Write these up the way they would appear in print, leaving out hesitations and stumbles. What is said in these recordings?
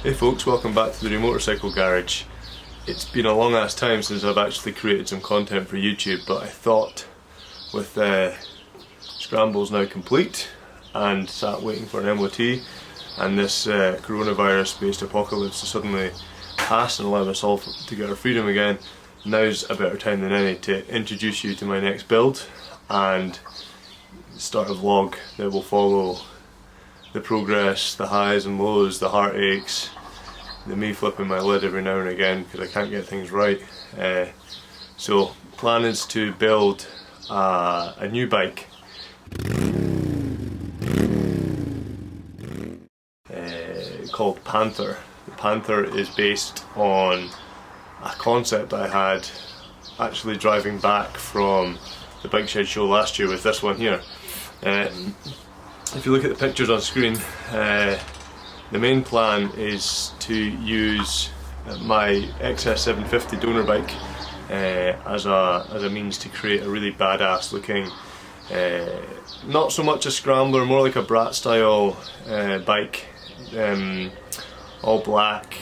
Hey folks, welcome back to the Motorcycle Garage. It's been a long ass time since I've actually created some content for YouTube, but I thought with scrambles now complete and sat waiting for an MOT and this coronavirus based apocalypse to suddenly pass and allow us all to get our freedom again, now's a better time than any to introduce you to my next build and start a vlog that will follow the progress, the highs and lows, the heartaches, the me flipping my lid every now and again because I can't get things right. So plan is to build a new bike called Panther. The Panther is based on a concept I had actually driving back from the bike shed show last year with this one here. If you look at the pictures on screen, the main plan is to use my XS850 donor bike as a means to create a really badass looking, not so much a scrambler, more like a Brat style bike, all black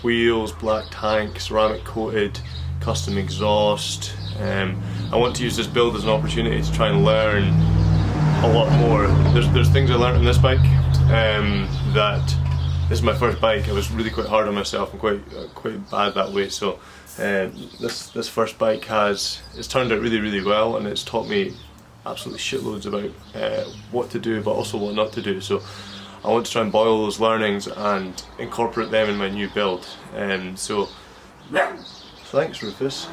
wheels, black tank, ceramic coated, custom exhaust. I want to use this build as an opportunity to try and learn a lot more. There's things I learned on this bike that this is my first bike. I was really quite hard on myself and quite bad that way. So this first bike it's turned out really well, and it's taught me absolutely shitloads about what to do, but also what not to do. So I want to try and boil those learnings and incorporate them in my new build. So thanks, Rufus.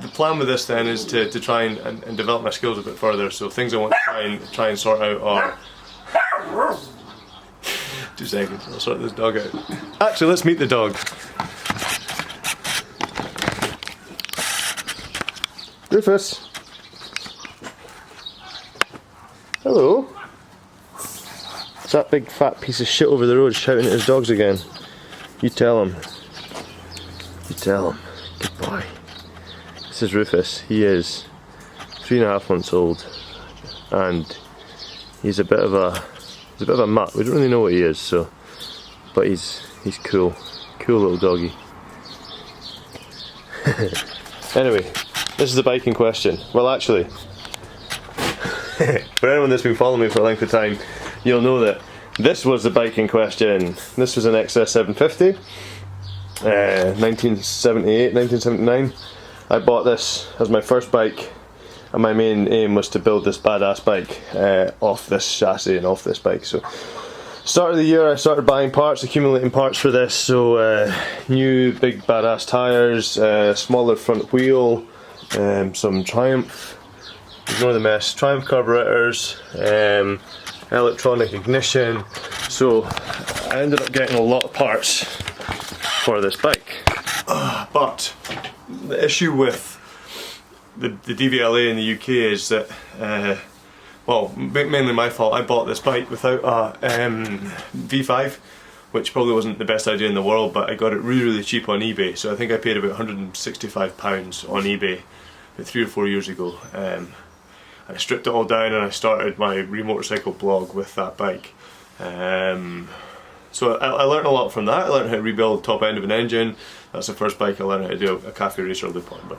The plan with this then is to try and develop my skills a bit further. So things I want to try and sort out are 2 seconds, I'll sort this dog out. Actually, let's meet the dog. Rufus. Hello. It's that big fat piece of shit over the road shouting at his dogs again. You tell him. You tell him. Good boy. This is Rufus. He is 3.5 months old, and he's a bit of a mutt. We don't really know what he is, so, but he's cool little doggy. Anyway, this is the bike in question. Well, actually, for anyone that's been following me for a length of time, you'll know that this was the bike in question. This was an XS850, 1978, 1979. I bought this as my first bike, and my main aim was to build this badass bike off this chassis and off this bike. So start of the year I started buying parts, accumulating parts for this. So new big badass tyres, smaller front wheel, some Triumph, ignore the mess, Triumph carburetors, electronic ignition. So I ended up getting a lot of parts for this bike. But the issue with the DVLA in the UK is that, well, mainly my fault. I bought this bike without a V5, which probably wasn't the best idea in the world, but I got it really cheap on eBay. So I think I paid about £165 on eBay about 3 or 4 years ago. I stripped it all down and I started my Motorcycle blog with that bike. So I learned a lot from that. I learned how to rebuild the top end of an engine. That's the first bike I learned how to do a cafe racer loop on. But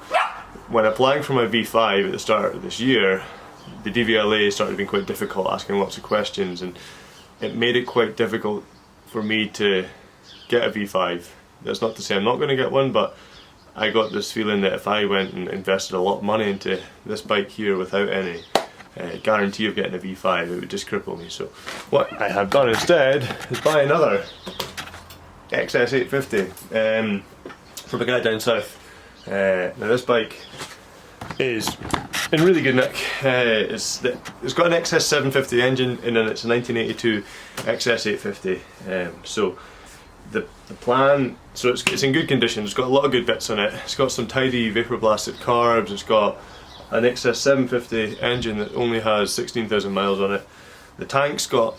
when applying for my V5 at the start of this year, the DVLA started being quite difficult, asking lots of questions, and it made it quite difficult for me to get a V5. That's not to say I'm not going to get one, but I got this feeling that if I went and invested a lot of money into this bike here without any guarantee of getting a V5, it would just cripple me. So what I have done instead is buy another XS850 from a guy down south. Now this bike is in really good nick. It's got an XS750 engine in it. It's a 1982 XS850. So the plan, so it's in good condition. It's got a lot of good bits on it. It's got some tidy vapor blasted carbs. It's got an XS750 engine that only has 16,000 miles on it. The tank's got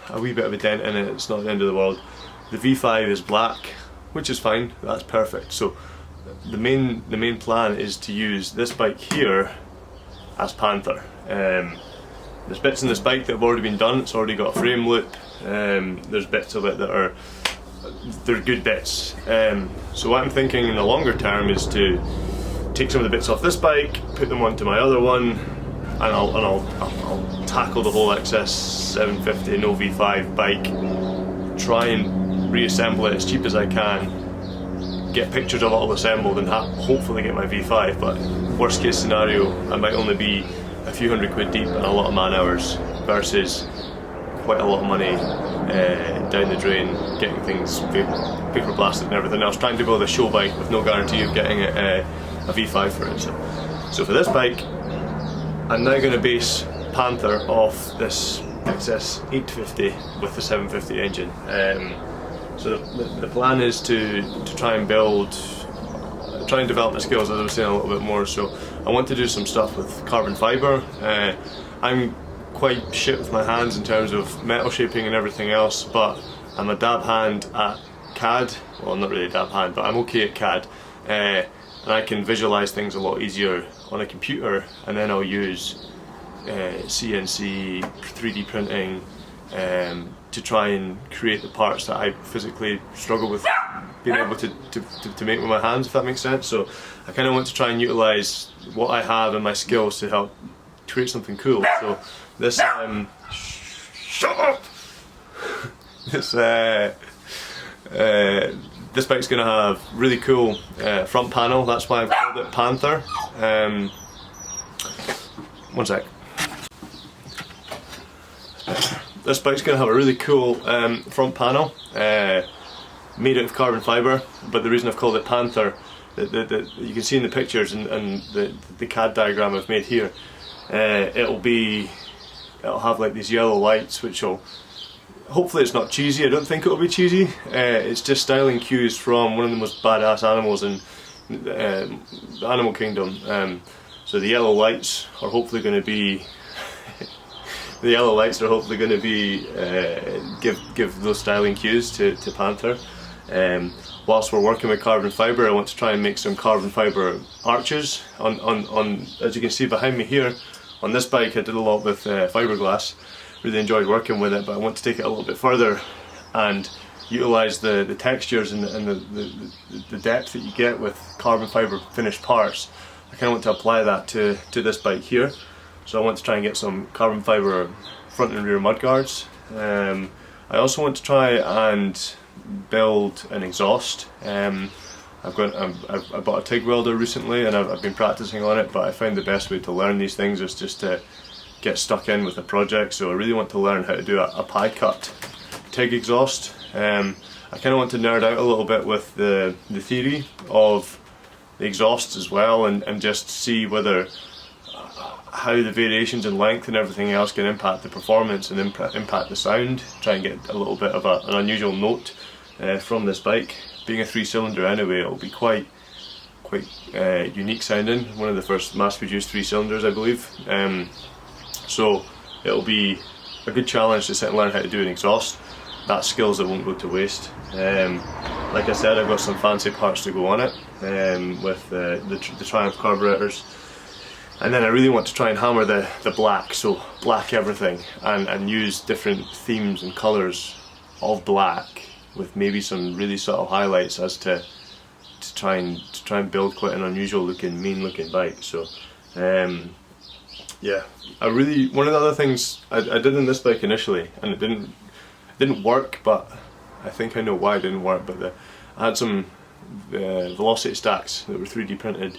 a wee bit of a dent in it. It's not the end of the world. The V5 is black, which is fine. That's perfect. So the main plan is to use this bike here as Panther. There's bits in this bike that have already been done. It's already got a frame loop. There's bits of it that are they're good bits. So what I'm thinking in the longer term is to take some of the bits off this bike, put them onto my other one, and I'll tackle the whole XS850 no V5 bike, try and reassemble it as cheap as I can, get pictures of it all assembled, and hopefully get my V5. But worst case scenario, I might only be a few £100 deep and a lot of man hours versus quite a lot of money down the drain, getting things paper blasted and everything else, trying to build a show bike with no guarantee of getting a V5 for it. So for this bike, I'm now going to base Panther off this XS850 with the 750 engine. So the plan is to try and develop my skills, as I was saying, a little bit more. So I want to do some stuff with carbon fibre. I'm quite shit with my hands in terms of metal shaping and everything else, but I'm a dab hand at CAD. Well, not really a dab hand, but I'm okay at CAD. And I can visualise things a lot easier on a computer, and then I'll use CNC, 3D printing to try and create the parts that I physically struggle with being able to make with my hands, if that makes sense. So I kind of want to try and utilise what I have and my skills to help create something cool. So this shut up! This bike's going to have really cool front panel. That's why I've called it Panther. One sec. This bike's going to have a really cool front panel made out of carbon fibre, but the reason I've called it Panther, you can see in the pictures and the CAD diagram I've made here, it'll have like these yellow lights, which will, hopefully it's not cheesy. I don't think it'll be cheesy. It's just styling cues from one of the most badass animals in the animal kingdom. So the yellow lights are hopefully going to be give those styling cues to Panther. Whilst we're working with carbon fibre, I want to try and make some carbon fibre arches on as you can see behind me here. On this bike I did a lot with fiberglass. Really enjoyed working with it, but I want to take it a little bit further and utilise the textures and the depth that you get with carbon fibre finished parts. I kind of want to apply that to this bike here. So I want to try and get some carbon fibre front and rear mudguards. I also want to try and build an exhaust. I bought a TIG welder recently and I've been practicing on it, but I found the best way to learn these things is just to get stuck in with a project. So I really want to learn how to do a pie cut TIG exhaust. I kind of want to nerd out a little bit with the theory of the exhausts as well, and just see whether how the variations in length and everything else can impact the performance and impact the sound. Try and get a little bit of an unusual note from this bike. Being a 3-cylinder anyway, it'll be quite unique sounding. One of the first mass-produced 3-cylinders, I believe. So it'll be a good challenge to sit and learn how to do an exhaust. That's skills that won't go to waste. Like I said, I've got some fancy parts to go on it with the Triumph carburetors. And then I really want to try and hammer the black, so black everything, and use different themes and colours of black with maybe some really subtle highlights as to try and build quite an unusual looking, mean looking bike. So yeah, one of the other things I did in this bike initially, and it didn't work, but I think I know why it didn't work, but I had some velocity stacks that were 3D printed.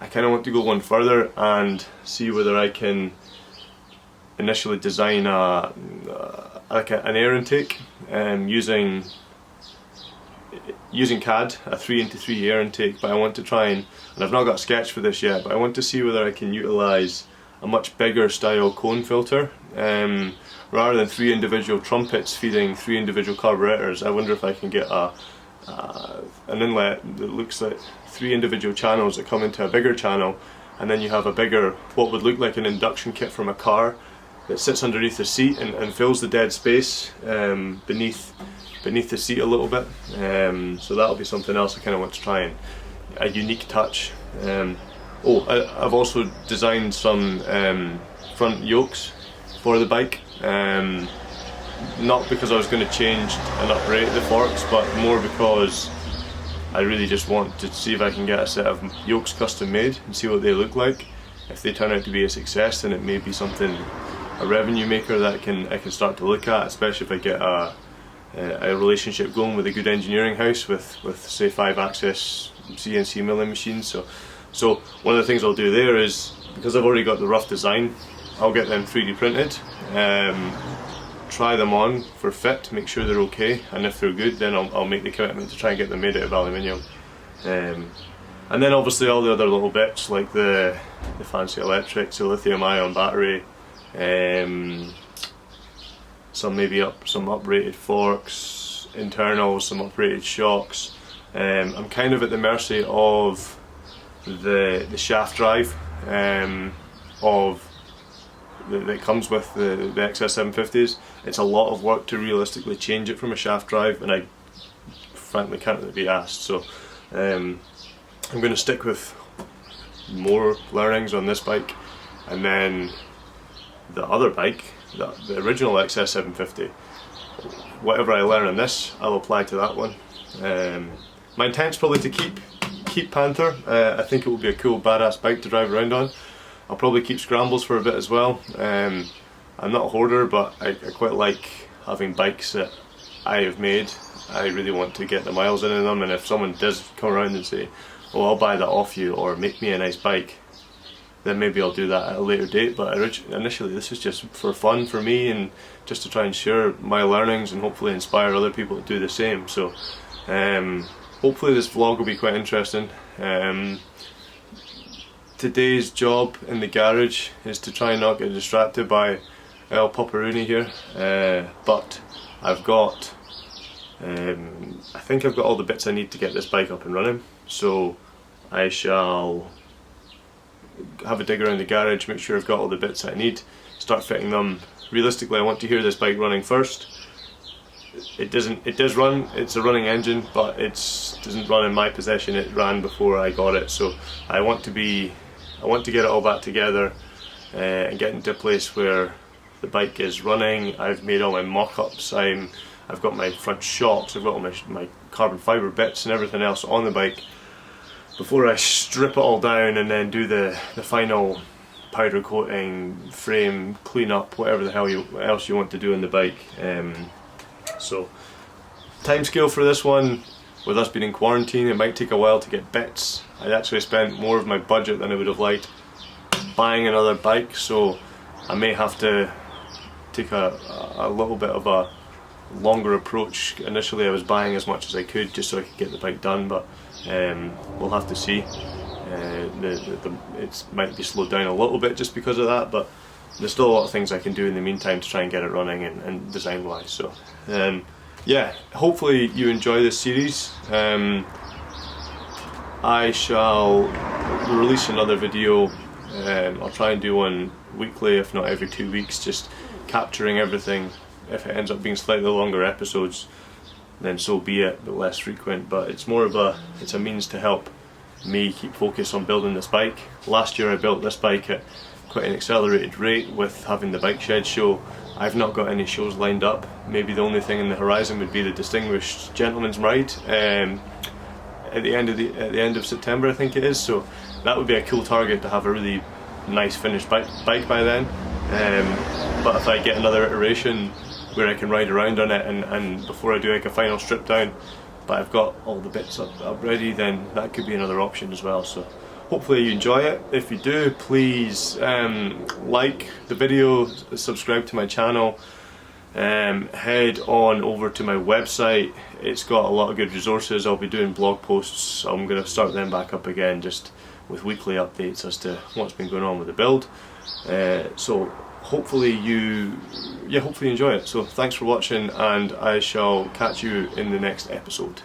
I kind of want to go one further and see whether I can initially design like an air intake using CAD, a 3x3 air intake. But I want to try and I've not got a sketch for this yet, but I want to see whether I can utilise a much bigger style cone filter. Rather than 3 individual trumpets feeding 3 individual carburetors, I wonder if I can get an inlet that looks like 3 individual channels that come into a bigger channel, and then you have a bigger, what would look like an induction kit from a car that sits underneath the seat and fills the dead space beneath the seat a little bit. So that'll be something else I kind of want to try, and a unique touch. I've also designed some front yokes for the bike. Not because I was going to change and uprate the forks, but more because I really just want to see if I can get a set of yokes custom made and see what they look like. If they turn out to be a success, then it may be something, a revenue maker that I can start to look at, especially if I get a relationship going with a good engineering house with say 5-axis CNC milling machines. So one of the things I'll do there is, because I've already got the rough design, I'll get them 3D printed, try them on for fit, make sure they're okay, and if they're good, then I'll make the commitment to try and get them made out of aluminium. And then obviously all the other little bits, like the fancy electrics, the lithium ion battery, some uprated forks, internals, some uprated shocks. I'm kind of at the mercy of the shaft drive that comes with the XS850s. It's a lot of work to realistically change it from a shaft drive, and I frankly can't really be asked. So I'm going to stick with more learnings on this bike, and then the other bike, the original XS850, whatever I learn on this, I'll apply to that one. My intent's probably to keep Panther. I think it will be a cool badass bike to drive around on. I'll probably keep scrambles for a bit as well. I'm not a hoarder, but I quite like having bikes that I have made. I really want to get the miles in them, and if someone does come around and say, oh, I'll buy that off you, or make me a nice bike, then maybe I'll do that at a later date. But initially this is just for fun for me, and just to try and share my learnings and hopefully inspire other people to do the same. So hopefully this vlog will be quite interesting. Today's job in the garage is to try and not get distracted by El Paparuni here, but I've got I think I've got all the bits I need to get this bike up and running, so I shall have a dig around the garage, make sure I've got all the bits I need, start fitting them. Realistically, I want to hear this bike running first. It does run, it's a running engine, but it doesn't run in my possession. It ran before I got it, so I want to get it all back together and get into a place where the bike is running. I've made all my mock-ups, I've got my front shocks, I've got all my carbon fibre bits and everything else on the bike before I strip it all down and then do the final powder coating, frame, clean up, whatever the hell else you want to do on the bike. So timescale for this one, with us being in quarantine, it might take a while to get bits. I actually spent more of my budget than I would have liked buying another bike, so I may have to take a little bit of a longer approach. Initially I was buying as much as I could just so I could get the bike done, but we'll have to see. It might be slowed down a little bit just because of that, but there's still a lot of things I can do in the meantime to try and get it running and design wise. So yeah, hopefully you enjoy this series. I shall release another video. I'll try and do one weekly, if not every 2 weeks, just capturing everything. If it ends up being slightly longer episodes, then so be it, but less frequent. But it's more of it's a means to help me keep focus on building this bike. Last year I built this bike at quite an accelerated rate with having the bike shed show. I've not got any shows lined up. Maybe the only thing in the horizon would be the Distinguished Gentleman's Ride at the end of September, I think it is. So that would be a cool target, to have a really nice finished bike by then. But if I get another iteration where I can ride around on it and before I do like a final strip down, but I've got all the bits up ready, then that could be another option as well. So hopefully you enjoy it. If you do, please like the video, subscribe to my channel, head on over to my website. It's got a lot of good resources. I'll be doing blog posts. I'm going to start them back up again, just with weekly updates as to what's been going on with the build. So hopefully you enjoy it. So thanks for watching, and I shall catch you in the next episode.